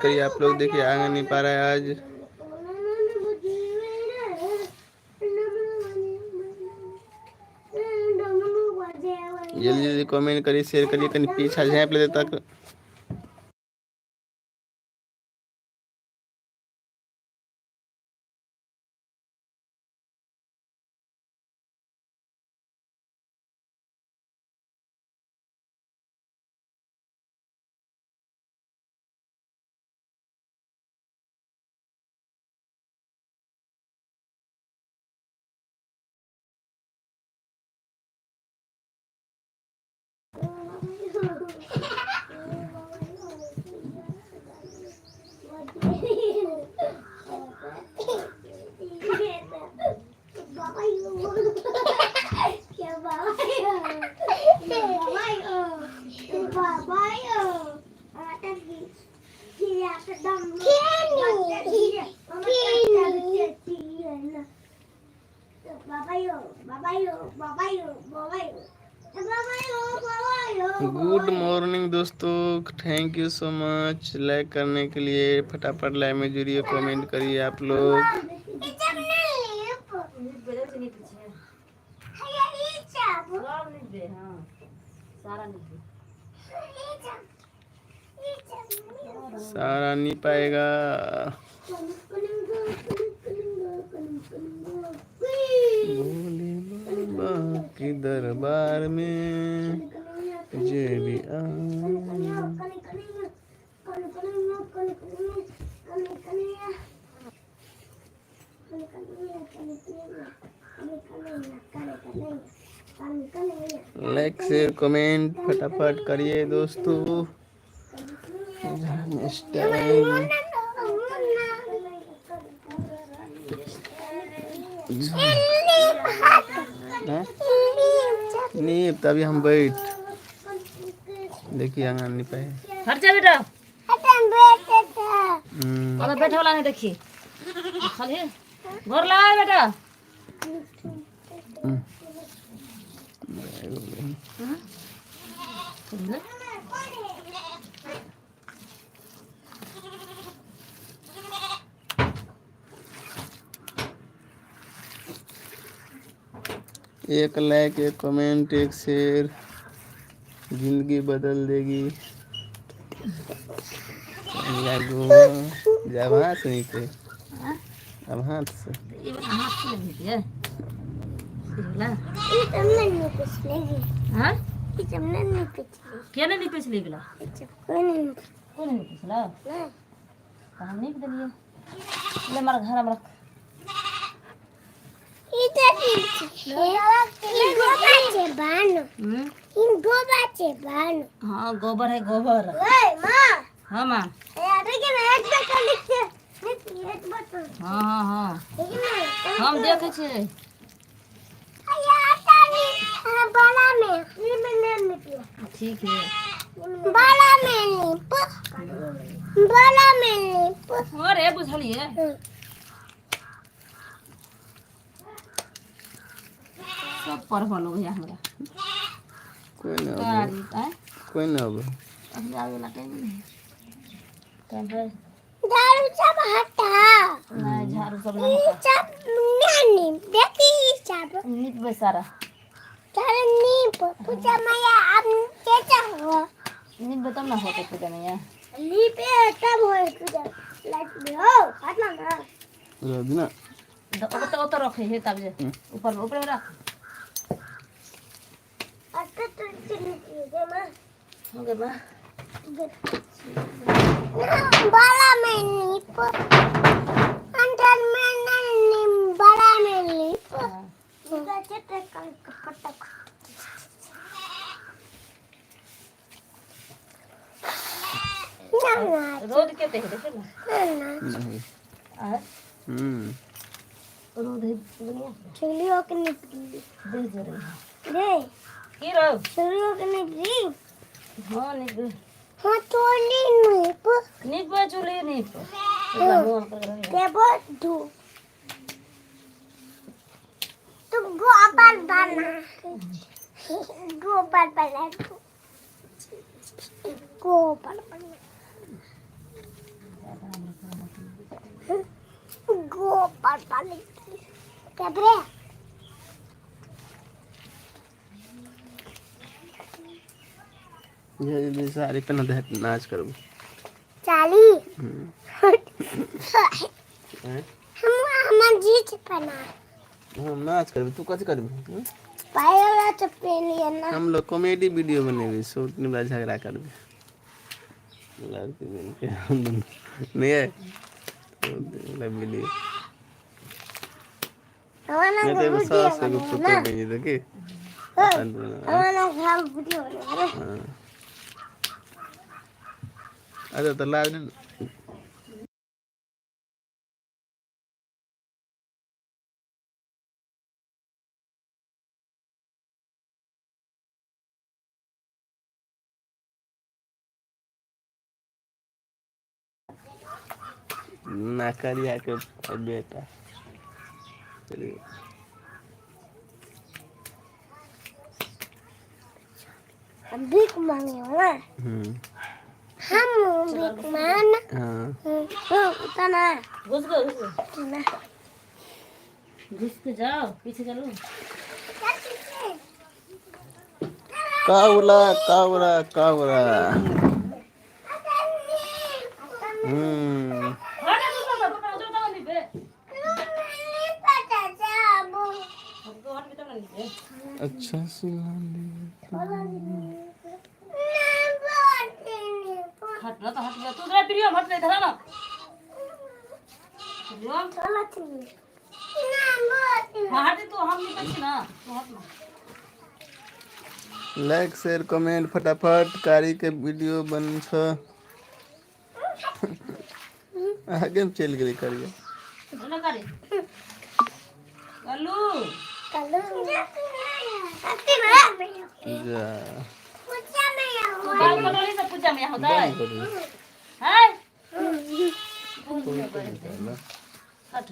करिए आप लोग। देखिए आगे नहीं पा रहा है आज। जल्दी जल्दी कमेंट करिए, शेयर करिए, कहीं पीछा झाँप ले तक। गुड मॉर्निंग दोस्तों, thank you so much like करने के लिए। फटाफट लाइव में जुड़िए, कमेंट करिए आप लोग। सारा नहीं पाएगा। भोले बाबा के दरबार में जे भी लाइक शेयर कमेंट फटाफट करिए दोस्तों। नहीं तभी हम बैठ देखिए आंगन नहीं पाए। हट जा बेटा, बैठे वाला नहीं देखिए खाली घर लगा बेटा। एक लाइक, एक कमेंट, एक शेयर जिंदगी बदल देगी। जब हाथ से निकले, अब हाथ से क्या नहीं पिछले गिला कौन नहीं पिछला हम नहीं दिलिए ले हमारा घर हमारा हाँ गोबर है गोबर। हाँ माँ हाँ हाँ हाँ हम देखे छे ठीक है अरे बुझलिए सब परवल हो गया हमारा। कोई ना होगा अब जावे ना टाइम नहीं टाइम है झाड़ू सब हटा नहीं झाड़ू सब नहीं सब नहीं देखी सब नीट बेसारा चल नीप पूजा मैया अब कैसा हो नीट बतम ना होता पूजा में यार नीप तब हो पूजा लाइट में हो हटना ना ना तो रखे है तब जे ऊपर में रख अच्छा तो चली दे मां हो गया मां बड़ा में नीप अंदर में नहीं बड़ा में नीप इधर चटे कटक रोड के देखे ना रोड है दुनिया चलियो के निकली दे जरे दे की रो चलियो के निकली हां निकल हाँ तो नीप नीप चुली नीप देबो दू तू गोबर बना गोबर बना गोबर बना गोबर पानी कैबरे ये साड़ी पहना दे नाच करो। चाली हैं? हम जीत पना हम नाच करबे तू कथी करबे? पायला तो पहले ना हम लोग कॉमेडी वीडियो बनेबे शूट नहीं बा झगड़ा करबे लड़की मिल के हम दोनों नहीं है तो वीडियो हमारा मैं तो एगो वीडियो सास एगो फोटो भेज दे के हमारा घर वीडियो बना हाँ। अच्छा तो लाज ना करिया के बेटा चलिए भीख मांगे हो ना हम भीख मांग हाँ उतना घुस गो घुस के जाओ पीछे चलो। कावरा कावरा कावरा हटा तू पकड़ जो टांग दी पे हमको हट भी टांग दी पे अच्छा सिलांदी हट ना तो हट गया तू जरा प्रियम हट ले धरा ना प्रियम हां हट तू हम निकल ना तू हट ना। लाइक शेयर कमेंट फटाफट कारी के वीडियो बन छ आगे में चल गई करिए ना करे कल्लू जा तू बाल कटोरी से पूजा में होता है बंद करिए हैं कोई तो नहीं करना। हट